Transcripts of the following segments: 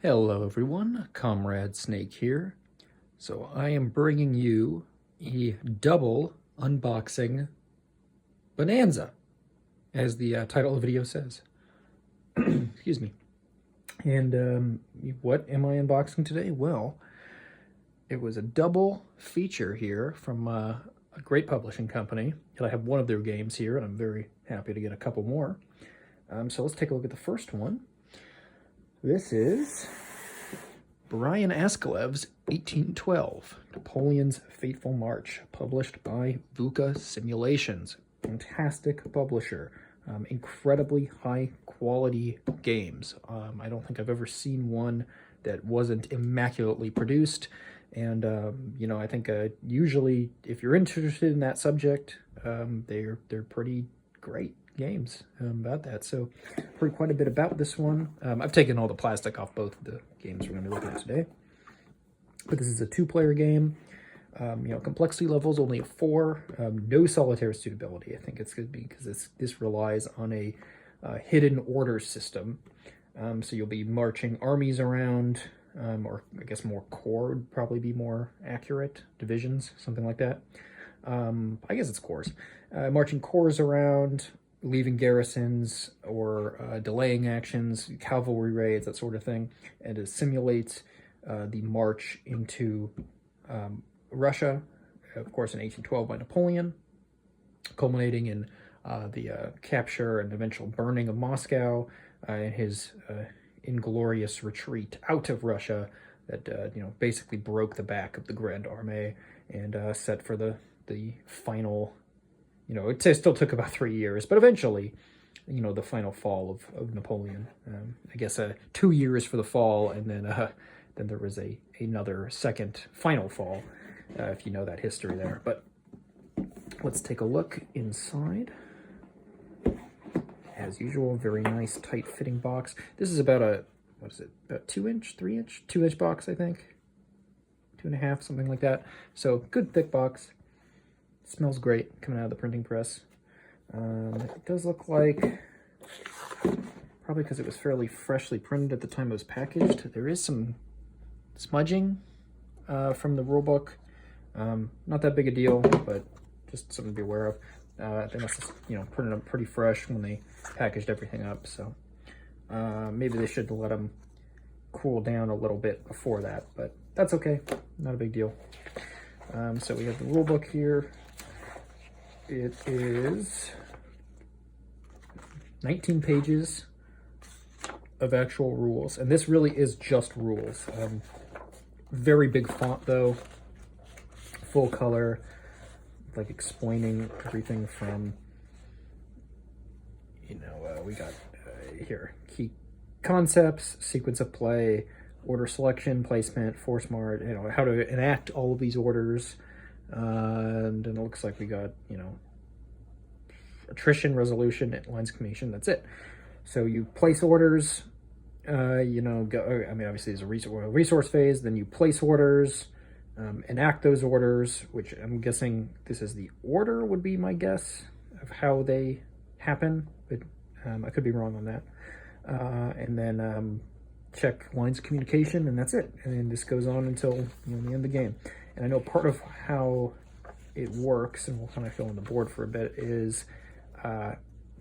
Hello everyone, Comrade Snake here. So I am bringing you a double unboxing bonanza, as the title of the video says. Excuse me. And what am I unboxing today? Well, it was a double feature here from a great publishing company, and I have one of their games here, and I'm very happy to get a couple more. So let's take a look at the first one. This is Brian Askelev's 1812, Napoleon's Fateful March, published by VUCA Simulations. Fantastic publisher. Incredibly high quality games. I don't think I've ever seen one that wasn't immaculately produced. And, I think usually if you're interested in that subject, they're pretty great games about that. So heard quite a bit about this one. I've taken all the plastic off both of the games we're going to be looking at today. But this is a two-player game. Complexity level's only a 4. No solitaire suitability. I think it's going to be because this relies on a hidden order system. So you'll be marching armies around, or I guess more corps would probably be more accurate. Divisions, something like that. I guess it's corps. Marching corps around, leaving garrisons or delaying actions, cavalry raids, that sort of thing, and it simulates the march into Russia, of course in 1812 by Napoleon, culminating in the capture and eventual burning of Moscow and his inglorious retreat out of Russia that basically broke the back of the Grand Armée and set for the final. It still took about 3 years, but eventually, the final fall of Napoleon. I guess 2 years for the fall, and then there was another second final fall, if you know that history there. But let's take a look inside. As usual, very nice, tight-fitting box. This is about about 2-inch, 3-inch, 2-inch box, I think. 2.5, something like that. So good thick box. Smells great coming out of the printing press. It does look like, probably because it was fairly freshly printed at the time it was packaged, there is some smudging from the rulebook. Not that big a deal, but just something to be aware of. They must have, printed them pretty fresh when they packaged everything up, so maybe they should let them cool down a little bit before that, but that's okay, not a big deal. So we have the rulebook here. It is 19 pages of actual rules, and this really is just rules. Very big font though, full color, like explaining everything from, we got here, key concepts, sequence of play, order selection, placement, force march, how to enact all of these orders. And then it looks like we got, attrition, resolution, lines of communication. That's it. So you place orders, obviously there's a resource phase, then you place orders, enact those orders, which I'm guessing this is the order would be my guess of how they happen, but I could be wrong on that. And then check lines of communication, and that's it. And then this goes on until the end of the game. And I know part of how it works, and we'll kind of fill in the board for a bit, is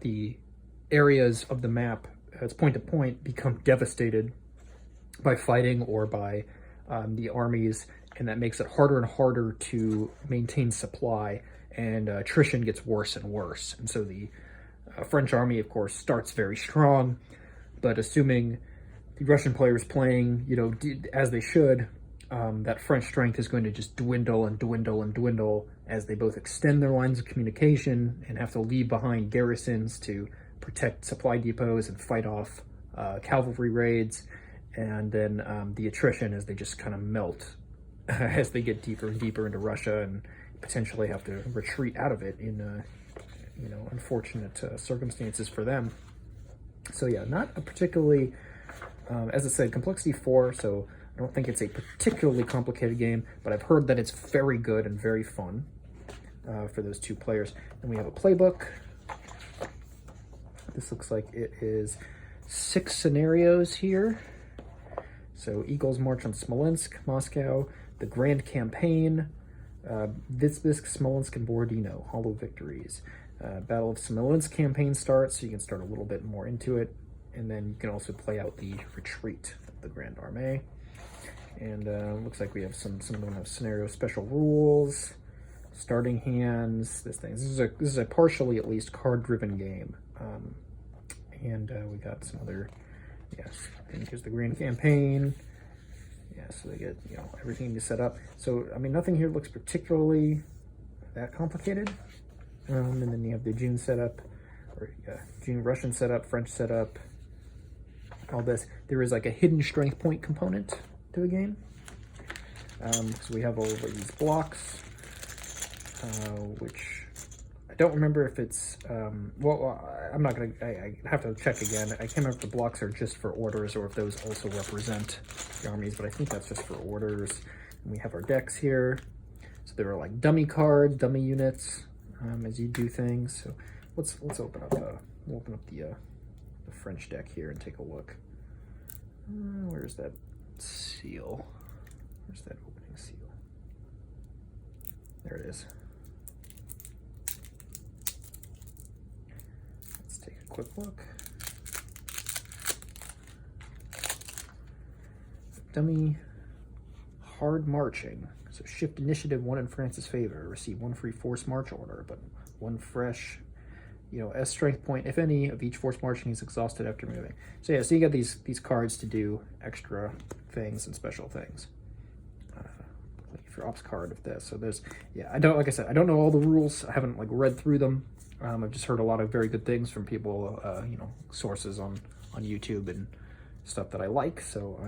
the areas of the map, as point to point, become devastated by fighting or by the armies, and that makes it harder and harder to maintain supply, and attrition gets worse and worse. And so the French army, of course, starts very strong, but assuming the Russian players playing, as they should, that French strength is going to just dwindle and dwindle and dwindle as they both extend their lines of communication and have to leave behind garrisons to protect supply depots and fight off cavalry raids, and then the attrition as they just kind of melt as they get deeper and deeper into Russia and potentially have to retreat out of it in unfortunate circumstances for them. So yeah, not a particularly, as I said, complexity 4, so I don't think it's a particularly complicated game, but I've heard that it's very good and very fun for those 2 players. And we have a playbook. This looks like it is 6 scenarios here. So Eagles March on Smolensk, Moscow, the Grand Campaign, Vitebsk, Smolensk, and Borodino, Hollow Victories. Battle of Smolensk campaign starts, so you can start a little bit more into it, and then you can also play out the retreat of the Grand Armée. And looks like we have some of them have scenario special rules, starting hands, this thing. This is a partially at least card-driven game. And we got some other, yes, and here's the Grand Campaign. Yeah, so they get, you know, everything to set up. So, I mean, nothing here looks particularly that complicated. And then you have the June setup, or June Russian setup, French setup, all this. There is like a hidden strength point component to the game. So we have all of these blocks, which I don't remember if it's, well, I'm not going to, I have to check again. I can't remember if the blocks are just for orders or if those also represent the armies, but I think that's just for orders. And we have our decks here. So there are like dummy cards, dummy units, as you do things. So let's open up, we'll open up the French deck here and take a look. Where's that seal? Where's that opening seal? There it is. Let's take a quick look. Dummy hard marching. So shift initiative 1 in France's favor. Receive 1 free force march order, but 1 fresh, you know, as strength point, if any, of each force marching is exhausted after moving. So yeah, so you got these cards to do extra things and special things. Like your ops card of this. So there's, yeah, I don't, like I said, I don't know all the rules. I haven't like read through them. I've just heard a lot of very good things from people, you know, sources on YouTube and stuff that I like. So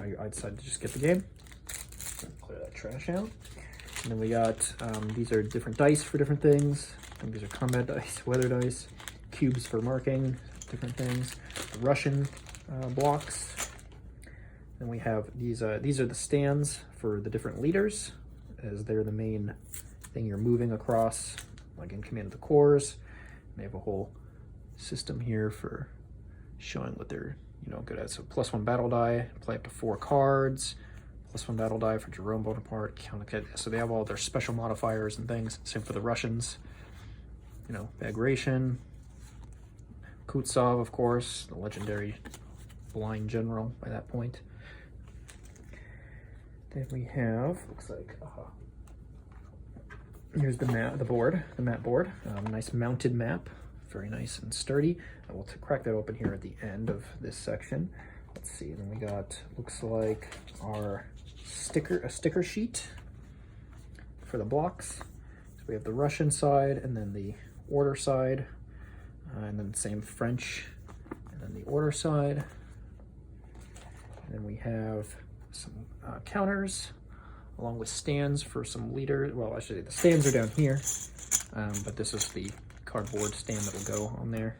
I decided to just get the game. Clear that trash out. And then we got, these are different dice for different things. I think these are combat dice, weather dice, cubes for marking, different things. The Russian blocks. Then we have these are the stands for the different leaders, as they're the main thing you're moving across, like in Command of the Corps. They have a whole system here for showing what they're, you know, good at. So +1 battle die, play up to 4 cards. +1 battle die for Jerome Bonaparte, so they have all their special modifiers and things. Same for the Russians. You know, Bagration, Kutsov, of course, the legendary blind general by that point. Then we have, looks like, here's the map, the map board. Nice mounted map, very nice and sturdy. I will crack that open here at the end of this section. Let's see, then we got, looks like a sticker sheet for the blocks. So we have the Russian side and then the order side, and then the same French, and then the order side. And then we have some counters along with stands for some leaders. Well, I should say the stands are down here, but this is the cardboard stand that will go on there.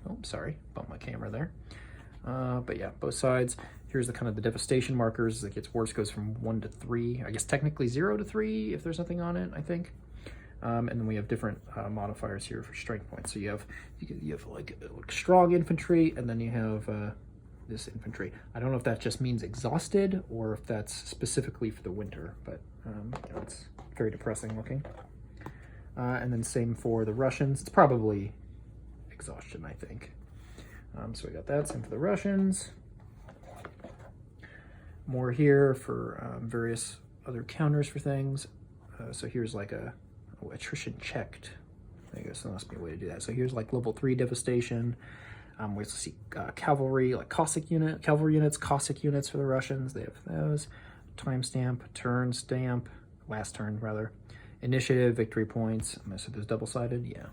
Oh, sorry, bumped my camera there. But yeah, both sides. Here's the kind of the devastation markers. It gets worse, goes from 1 to 3. I guess technically 0 to 3 if there's nothing on it, I think. And then we have different modifiers here for strength points. So you have like strong infantry, and then you have this infantry. I don't know if that just means exhausted or if that's specifically for the winter, but you know, it's very depressing looking. And then same for the Russians. It's probably exhaustion, I think. So we got that, same for the Russians. More here for various other counters for things. So here's like attrition checked. I guess there must be a way to do that. So here's like level 3 devastation. We also see cavalry, like cavalry units, Cossack units for the Russians. They have those. Timestamp, turn stamp, last turn rather. Initiative, victory points. So there's double-sided, yeah.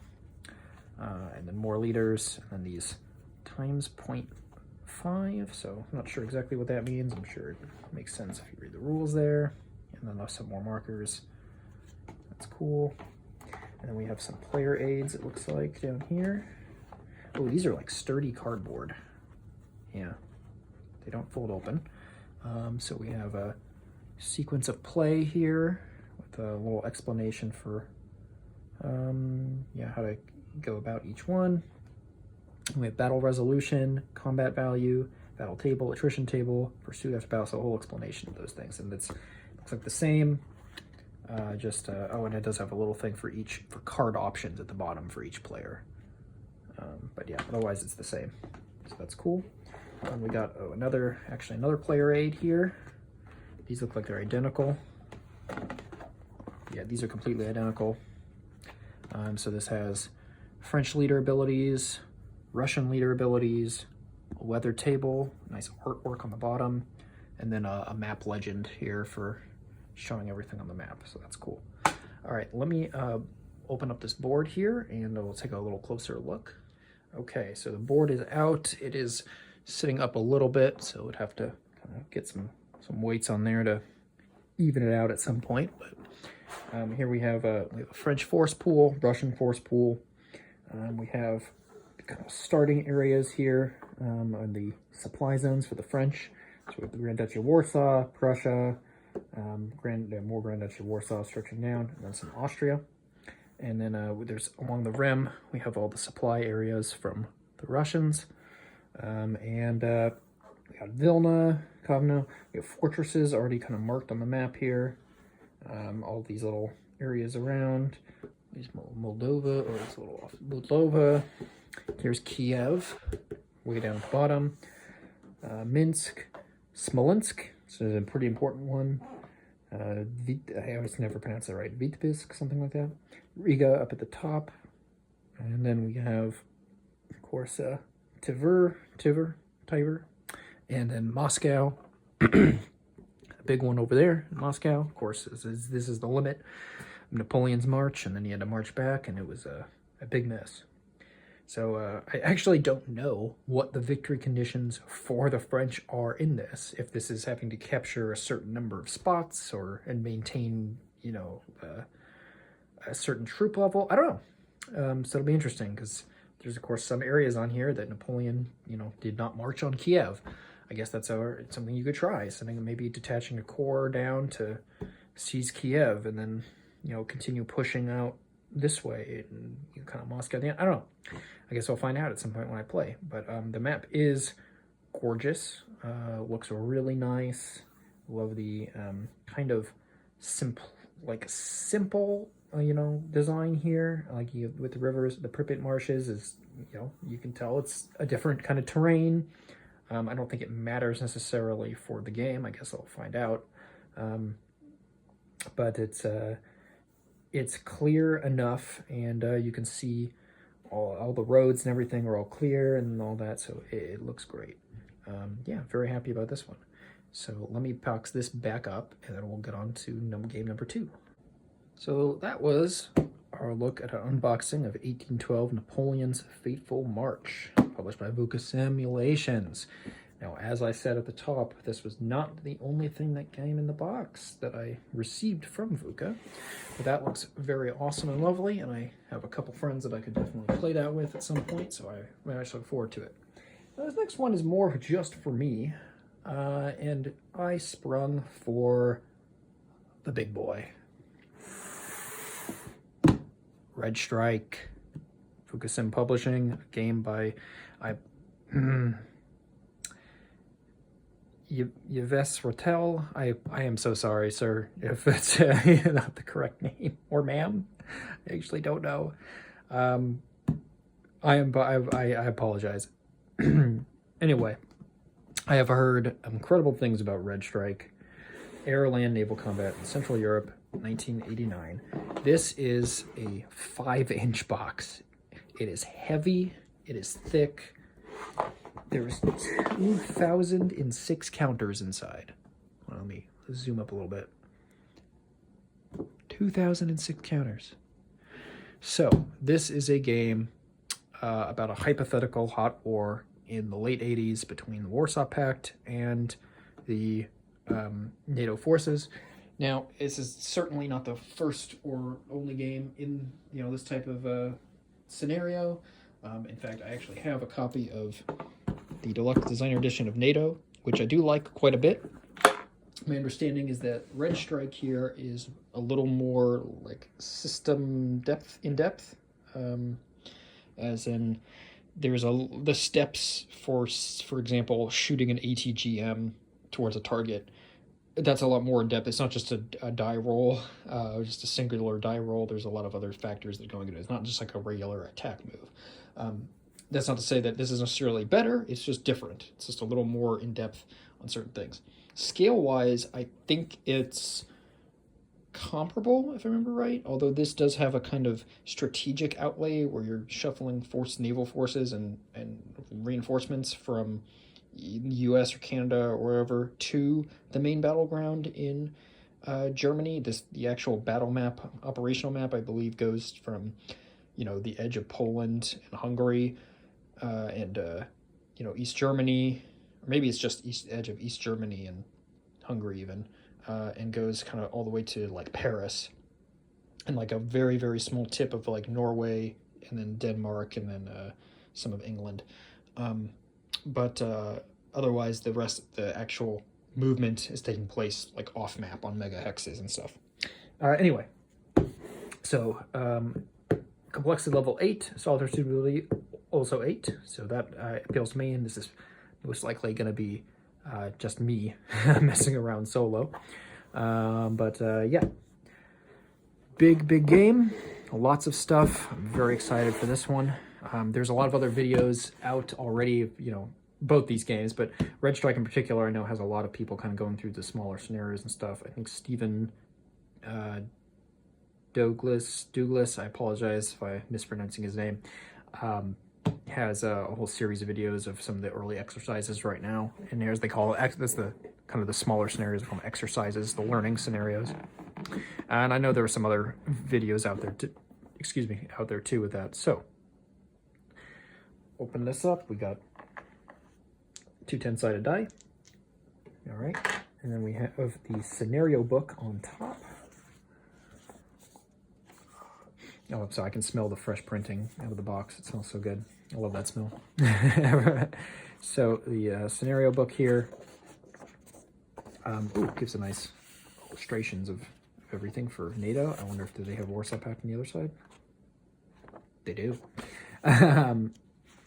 And then more leaders, and then these times 0.5. So I'm not sure exactly what that means. I'm sure it makes sense if you read the rules there. And then there's some more markers. That's cool. And then we have some player aids, it looks like, down here. Oh, these are like sturdy cardboard. Yeah, they don't fold open. So we have a sequence of play here with a little explanation for yeah, how to go about each one. We have battle resolution, combat value, battle table, attrition table, pursuit after battle, so a whole explanation of those things. And it's looks like the same, oh, and it does have a little thing for card options at the bottom for each player. But yeah, otherwise it's the same. So that's cool. And we got another player aid here. These look like they're identical. Yeah, these are completely identical. So this has French leader abilities, Russian leader abilities, a weather table, nice artwork on the bottom, and then a map legend here for showing everything on the map. So that's cool. All right, let me open up this board here and we'll take a little closer look. Okay, so the board is out. It is sitting up a little bit, so we'd have to kind of get some weights on there to even it out at some point. But here we have a French force pool, Russian force pool. We have kind of starting areas here on the supply zones for the French. So we have the Grand Duchy of Warsaw, Prussia, more Grand Duchy of Warsaw stretching down, and then some Austria. And then there's along the rim, we have all the supply areas from the Russians. We got Vilna, Kovno. We have fortresses already kind of marked on the map here. All these little areas around. There's Moldova, or it's a little off. Moldova. Here's Kiev, way down at the bottom. Minsk, Smolensk, so it's a pretty important one. I always never pronounce it right. Vitebsk, something like that. Riga up at the top. And then we have, of course, Tver, and then Moscow. A big one over there, Moscow. Of course, this is the limit of Napoleon's march, and then he had to march back, and it was a big mess. So I actually don't know what the victory conditions for the French are in this. If this is having to capture a certain number of spots and maintain, a certain troop level. I don't know. So it'll be interesting because there's, of course, some areas on here that Napoleon, did not march on Kiev. I guess that's something you could try. Something maybe detaching a corps down to seize Kiev and then, continue pushing out this way and kind of Moscow down. I don't know. I guess I'll find out at some point when I play. But the map is gorgeous. Looks really nice. Love the kind of simple, design here. Like with the rivers, the Pripyat marshes is, you can tell it's a different kind of terrain. I don't think it matters necessarily for the game. I guess I'll find out. But it's clear enough, and you can see all the roads and everything are all clear and all that, so it looks great. Yeah, very happy about this one. So let me box this back up, and then we'll get on to game number 2. So that was our look at an unboxing of 1812 Napoleon's Fateful March, published by VUCA Simulations. Now, as I said at the top, this was not the only thing that came in the box that I received from VUCA. But that looks very awesome and lovely, and I have a couple friends that I could definitely play that with at some point, so I very much look forward to it. Now, this next one is more just for me, and I sprung for the big boy. Red Strike, VUCA Sim Publishing, a game by Yves Rotel. I am so sorry, sir, if it's not the correct name, or ma'am. I actually don't know. I apologize. Anyway, I have heard incredible things about Red Strike, air, land, naval combat in Central Europe, 1989. This is a 5-inch box. It is heavy. It is thick. There's 2,006 counters inside. Well, let me zoom up a little bit. 2,006 counters. So this is a game about a hypothetical hot war in the late 80s between the Warsaw Pact and the NATO forces. Now, this is certainly not the first or only game in this type of scenario. In fact, I actually have a copy of the Deluxe Designer Edition of NATO, which I do like quite a bit. My understanding is that Red Strike here is a little more like system in depth, as in there's the steps for example, shooting an ATGM towards a target. That's a lot more in depth. It's not just a die roll, just a singular die roll. There's a lot of other factors that go into it. It's not just like a regular attack move. That's not to say that this is necessarily better. It's just different. It's just a little more in depth on certain things. Scale wise, I think it's comparable, if I remember right, although this does have a kind of strategic outlay where you're shuffling naval forces and reinforcements from US or Canada or wherever to the main battleground in Germany. The actual battle map, operational map, I believe goes from, the edge of Poland and Hungary and East Germany, or maybe it's just edge of East Germany and Hungary even, and goes kind of all the way to like Paris, and like a very, very small tip of like Norway, and then Denmark, and then some of England. But otherwise, the rest of the actual movement is taking place like off map on megahexes and stuff. Anyway, so complexity level 8, solitary suitability also 8, so that appeals to me, and this is most likely going to be just me messing around solo. But yeah, big game, lots of stuff. I'm very excited for this one. There's a lot of other videos out already, both these games, but Red Strike in particular I know has a lot of people kind of going through the smaller scenarios and stuff. I think Stephen Douglas, I apologize if I'm mispronouncing his name, has a whole series of videos of some of the early exercises right now, and as they call it, that's the kind of the smaller scenarios, they call them exercises, the learning scenarios. And I know there are some other videos out there too with that. So open this up, we got 2 10-sided die, all right, and then we have the scenario book on top. Oh, so I can smell the fresh printing out of the box. It smells so good. I love that smell. So the scenario book here gives a nice illustrations of everything for NATO. I wonder if they have Warsaw Pact on the other side. They do.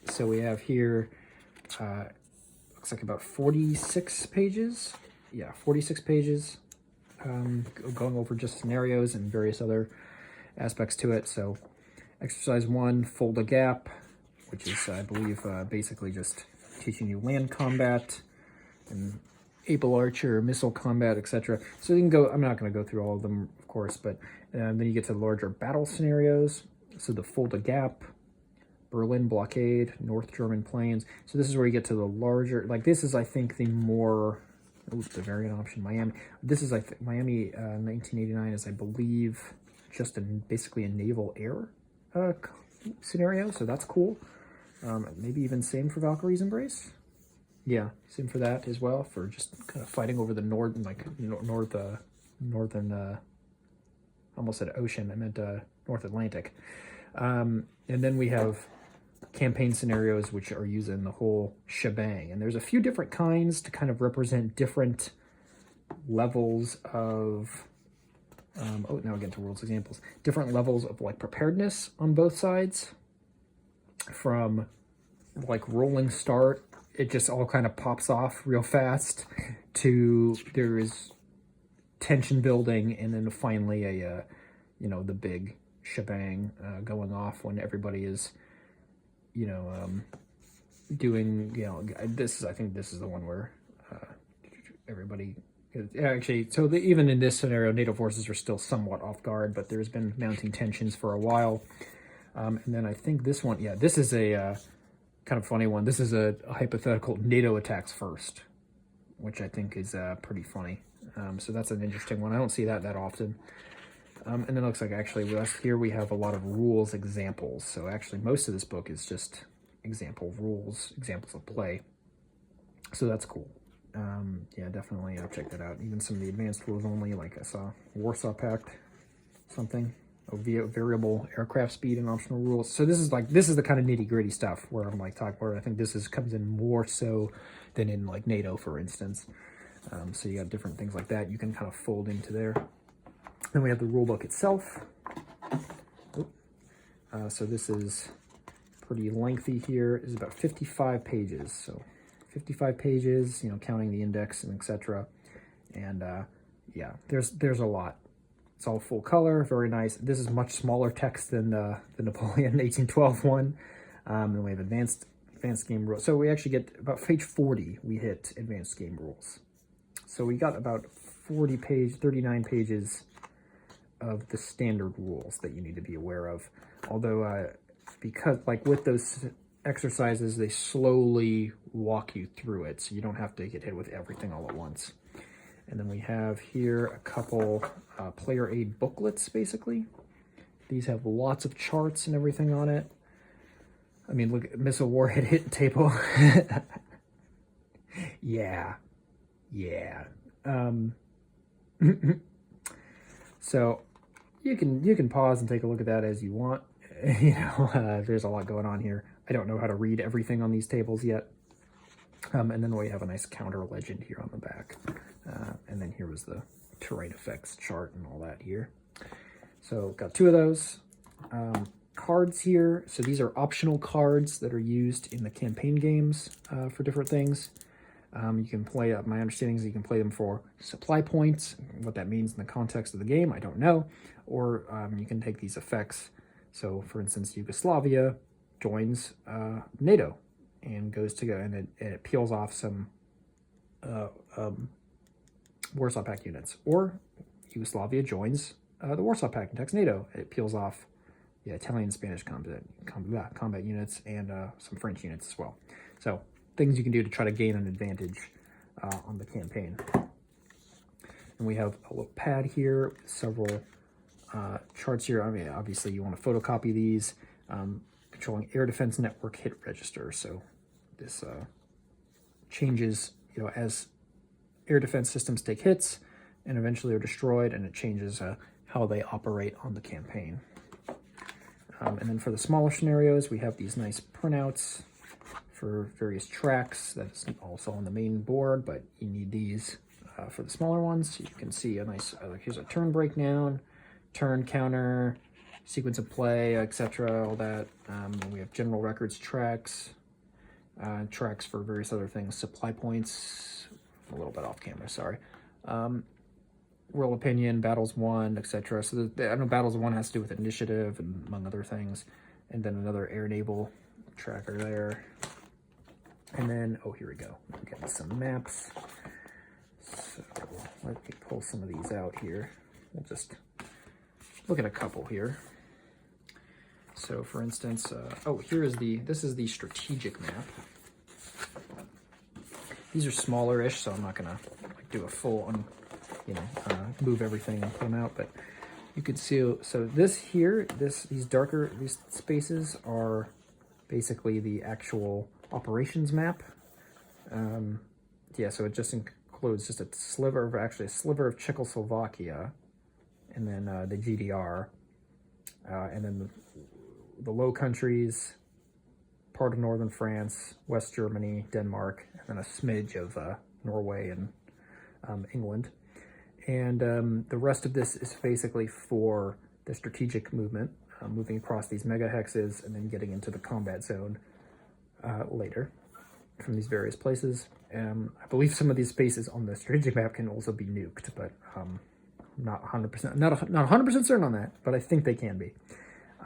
So we have here, looks like about 46 pages. Yeah, 46 pages, going over just scenarios and various other aspects to it. So exercise 1, fold a gap, which is I believe basically just teaching you land combat and able archer, missile combat, etc. So you can go, I'm not going to go through all of them, of course, but then you get to the larger battle scenarios. So the fold a gap, Berlin blockade, North German plains. So this is where you get to the larger, like this is I think the more, the variant option, Miami. This is Miami 1989 is I believe just basically a naval air scenario, so that's cool. Maybe even same for Valkyrie's Embrace. Yeah, same for that as well, for just kind of fighting over the northern, almost said ocean, I meant North Atlantic. And then we have campaign scenarios, which are using the whole shebang. And there's a few different kinds to kind of represent different levels of now again to world's examples, different levels of like preparedness on both sides, from like rolling start, it just all kind of pops off real fast, to there is tension building, and then finally a the big shebang going off when everybody is doing this is, I think this is the one where everybody actually, so even in this scenario, NATO forces are still somewhat off guard, but there's been mounting tensions for a while. And then I think this one, yeah, this is a kind of funny one. This is a hypothetical NATO attacks first, which I think is pretty funny. So that's an interesting one. I don't see that often. And then it looks like actually here we have a lot of rules examples. So actually most of this book is just example rules, examples of play. So that's cool. Yeah, definitely check that out. Even some of the advanced rules only, like I saw Warsaw Pact, something, variable aircraft speed and optional rules. So this is the kind of nitty gritty stuff where I'm like talking where I think comes in more so than in like NATO, for instance. So you got different things like that you can kind of fold into there. Then we have the rule book itself. So this is pretty lengthy here. It's about 55 pages. So 55 pages, you know, counting the index and etc. And yeah, there's a lot. It's all full color, very nice. This is much smaller text than the Napoleon 1812 one. And we have advanced game rules. So we actually get about page 40, we hit advanced game rules. So we got about 39 pages of the standard rules that you need to be aware of. Although, because like with those exercises, they slowly walk you through it, so you don't have to get hit with everything all at once. And then we have here a couple player aid booklets, basically. These have lots of charts and everything on it. I mean, look, missile warhead hit table. Yeah. So you can pause and take a look at that as you want. You know, there's a lot going on here. I don't know how to read everything on these tables yet. And then we have a nice counter legend here on the back. And then here was the terrain effects chart and all that here. So got 2 of those. Cards here. So these are optional cards that are used in the campaign games for different things. You can play, my understanding is you can play them for supply points. What that means in the context of the game, I don't know. Or you can take these effects. So for instance, Yugoslavia joins NATO and goes to go, and it peels off some Warsaw Pact units. Or Yugoslavia joins the Warsaw Pact and attacks NATO. It peels off the Italian and Spanish combat units and some French units as well. So things you can do to try to gain an advantage on the campaign. And we have a little pad here with several charts here. I mean, obviously you want to photocopy these. Controlling air defense network hit register. So this changes, you know, as air defense systems take hits and eventually are destroyed, and it changes how they operate on the campaign. And then for the smaller scenarios, we have these nice printouts for various tracks. That's also on the main board, but you need these for the smaller ones. You can see a nice, here's a turn breakdown, turn counter, sequence of play, etc., all that. And we have general records tracks, tracks for various other things, supply points, a little bit off camera, sorry. Royal opinion, battles won, etc. So I know battles won has to do with initiative and among other things. And then another air naval tracker there. And then, oh, here we go. I'm getting some maps. So let me pull some of these out here. We'll just look at a couple here. So for instance, this is the strategic map. These are smaller-ish, so I'm not gonna do a full move everything and put them out, but you could see, so this here, these spaces are basically the actual operations map. So it just includes just a sliver of Czechoslovakia, and then the GDR, and then the Low Countries, part of northern France, West Germany, Denmark, and then a smidge of Norway and England. And the rest of this is basically for the strategic movement, moving across these megahexes and then getting into the combat zone later from these various places. I believe some of these spaces on the strategic map can also be nuked, but not 100%, not 100% certain on that, but I think they can be.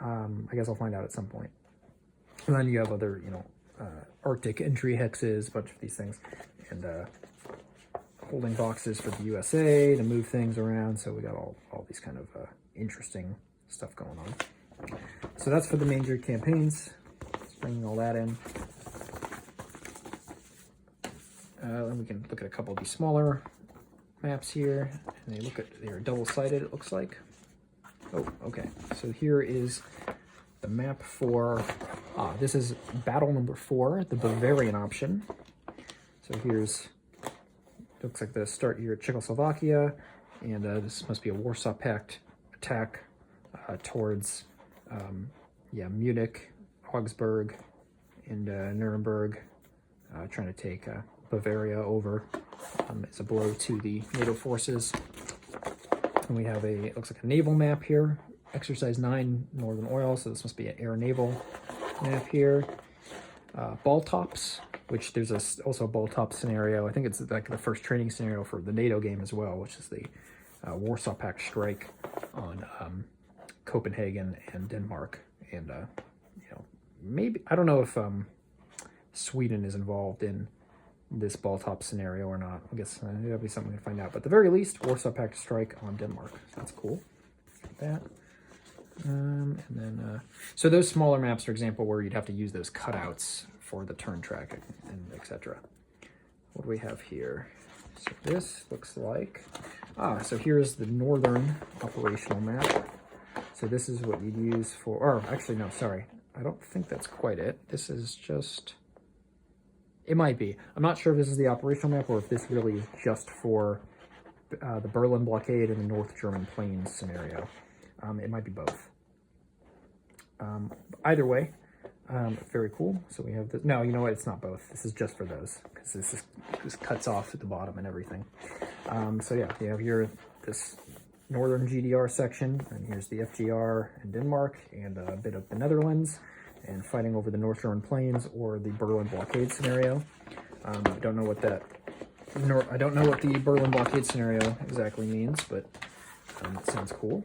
I guess I'll find out at some point. And then you have other, Arctic entry hexes, a bunch of these things, and holding boxes for the USA to move things around. So we got all these kind of interesting stuff going on. So that's for the major campaigns. Just bringing all that in. Then we can look at a couple of these smaller maps here, and they're double-sided, it looks like. Oh, okay. So here is the map for, this is battle number 4, the Bavarian option. So looks like the start here at Czechoslovakia, and this must be a Warsaw Pact attack towards, Munich, Augsburg, and Nuremberg, trying to take Bavaria over as a blow to the NATO forces. And we have it looks like a naval map here, Exercise 9, Northern Oil, so this must be an air naval. map here. Ball tops, which there's also a ball top scenario. I think it's like the first training scenario for the NATO game as well, which is the Warsaw Pact strike on Copenhagen and Denmark. And, you know, maybe, I don't know if Sweden is involved in this ball top scenario or not. I guess that'll be something to find out. But at the very least, Warsaw Pact strike on Denmark. So that's cool. Got that. And then, so those smaller maps, for example, where you'd have to use those cutouts for the turn track and etc. What do we have here? So this looks like, so here's the northern operational map. So this is what you'd use for, or actually, no, sorry. I don't think that's quite it. This is just, it might be. I'm not sure if this is the operational map or if this really is just for the Berlin blockade and the North German plains scenario. It might be both. Either way, very cool. So we have this. No, you know what? It's not both. This is just for those because this cuts off at the bottom and everything. So yeah, you have here this northern GDR section, and here's the FGR in Denmark and a bit of the Netherlands, and fighting over the North German plains or the Berlin blockade scenario. I don't know what that. I don't know what the Berlin blockade scenario exactly means, but it sounds cool.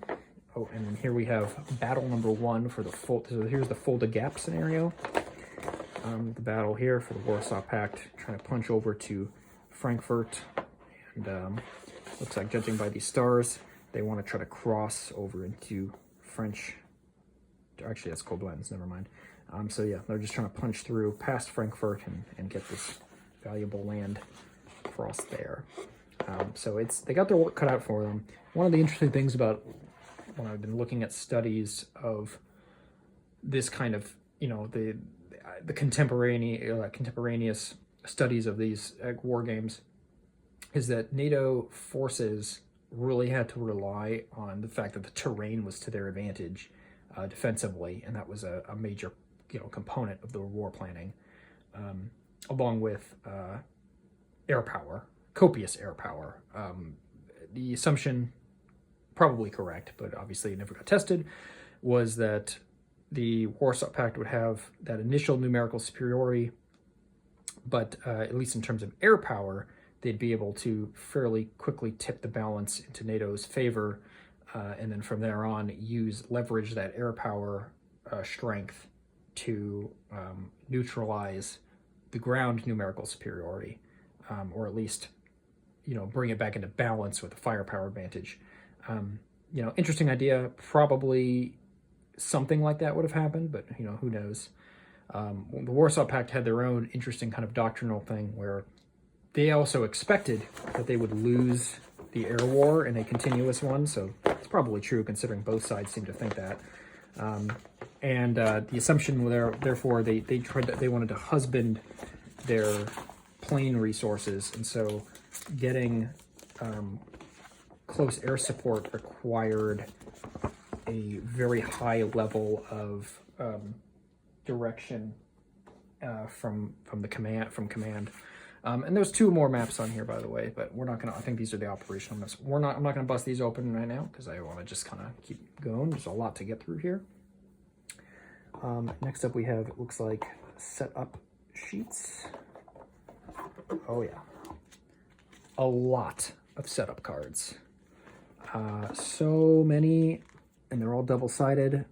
Oh, and then here we have battle number 1 for the so here's the Fulda Gap scenario. The battle here for the Warsaw Pact, trying to punch over to Frankfurt. And looks like, judging by these stars, they want to try to cross over into French. Actually, that's Koblenz, never mind. So yeah, they're just trying to punch through past Frankfurt and get this valuable land across there. So they got their work cut out for them. One of the interesting things about when I've been looking at studies of this kind of, you know, the contemporaneous studies of these war games, is that NATO forces really had to rely on the fact that the terrain was to their advantage defensively, and that was a major, you know, component of the war planning, along with air power, copious air power. The assumption, probably correct, but obviously it never got tested, was that the Warsaw Pact would have that initial numerical superiority, but at least in terms of air power, they'd be able to fairly quickly tip the balance into NATO's favor, and then from there on leverage that air power strength to neutralize the ground numerical superiority, or at least, you know, bring it back into balance with the firepower advantage. You know, interesting idea. Probably something like that would have happened, but, you know, who knows? The Warsaw Pact had their own interesting kind of doctrinal thing where they also expected that they would lose the air war in a continuous one, so it's probably true considering both sides seem to think that. And the assumption therefore they wanted to husband their plane resources, and so getting close air support required a very high level of direction from command. And there's 2 more maps on here, by the way, but we're not gonna. I think these are the operational maps. I'm not gonna bust these open right now because I want to just kind of keep going. There's a lot to get through here. Next up, we have, it looks like, setup sheets. Oh yeah, a lot of setup cards. So many, and they're all double-sided.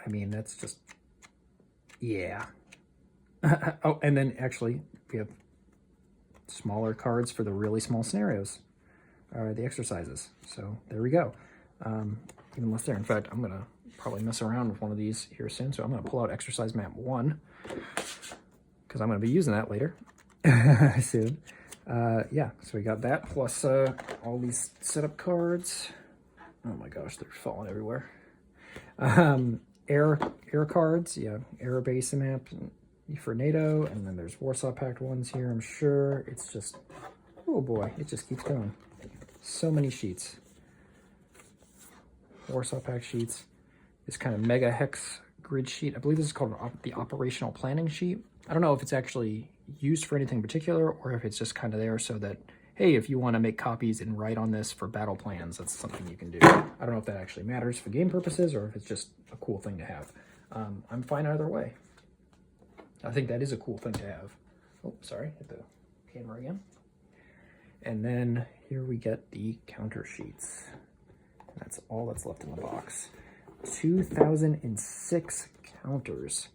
I mean, that's just, yeah. Oh, and then actually we have smaller cards for the really small scenarios, the exercises. So there we go. Even less there. In fact, I'm gonna probably mess around with one of these here soon. So I'm gonna pull out exercise map 1 because I'm gonna be using that later soon. Yeah, so we got that plus all these setup cards. Oh my gosh, they're falling everywhere. Air cards, yeah, air base map for NATO, and then there's Warsaw Pact ones here, I'm sure. It's just, oh boy, it just keeps going. So many sheets. Warsaw Pact sheets. This kind of mega hex grid sheet. I believe this is called the operational planning sheet. I don't know if it's actually used for anything particular or if it's just kind of there so that, hey, if you want to make copies and write on this for battle plans, that's something you can do. I don't know if that actually matters for game purposes or if it's just a cool thing to have. I'm fine either way. I think that is a cool thing to have. Oh, sorry, hit the camera again. And then here we get the counter sheets. That's all that's left in the box. 2006 counters.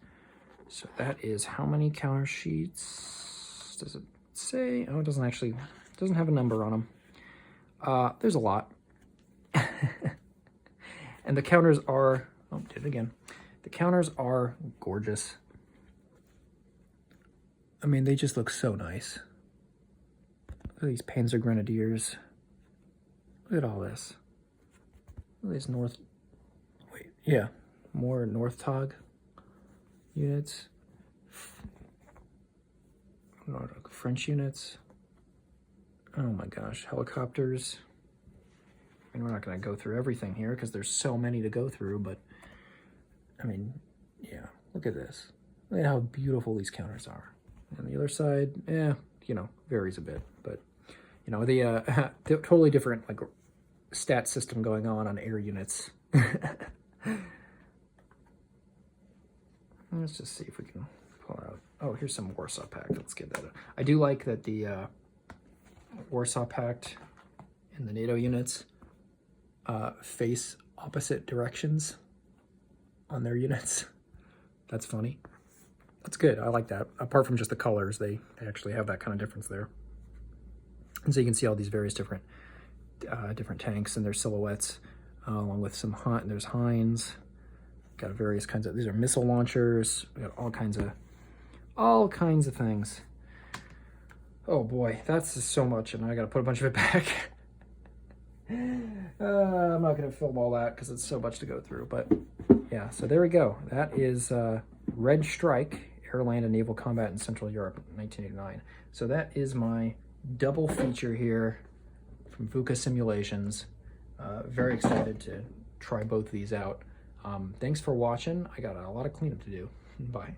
So that is how many counter sheets? Does it say? Oh, it doesn't actually, doesn't have a number on them. There's a lot. And the counters are, oh, did it again. The counters are gorgeous. I mean, they just look so nice. Look at these Panzer Grenadiers. Look at all this. Look at these more Northtog units. French units. Oh my gosh, helicopters. I mean, we're not going to go through everything here because there's so many to go through, but I mean, yeah, look at this. Look at how beautiful these counters are. On the other side, you know, varies a bit, but you know, the totally different like stat system going on air units. Let's just see if we can pull out. Oh, here's some Warsaw Pact. Let's get that. I do like that the Warsaw Pact and the NATO units face opposite directions on their units. That's funny. That's good. I like that. Apart from just the colors, they actually have that kind of difference there. And so you can see all these various different tanks and their silhouettes, along with some there's Heinz. Got various kinds of, these are missile launchers. We got all kinds of things. Oh boy, that's just so much, and I got to put a bunch of it back. I'm not going to film all that because it's so much to go through, but yeah, so there we go. That is Red Strike, Air, Land, and Naval Combat in Central Europe, 1989. So that is my double feature here from VUCA Simulations. Very excited to try both of these out. Thanks for watching. I got a lot of cleanup to do. Bye.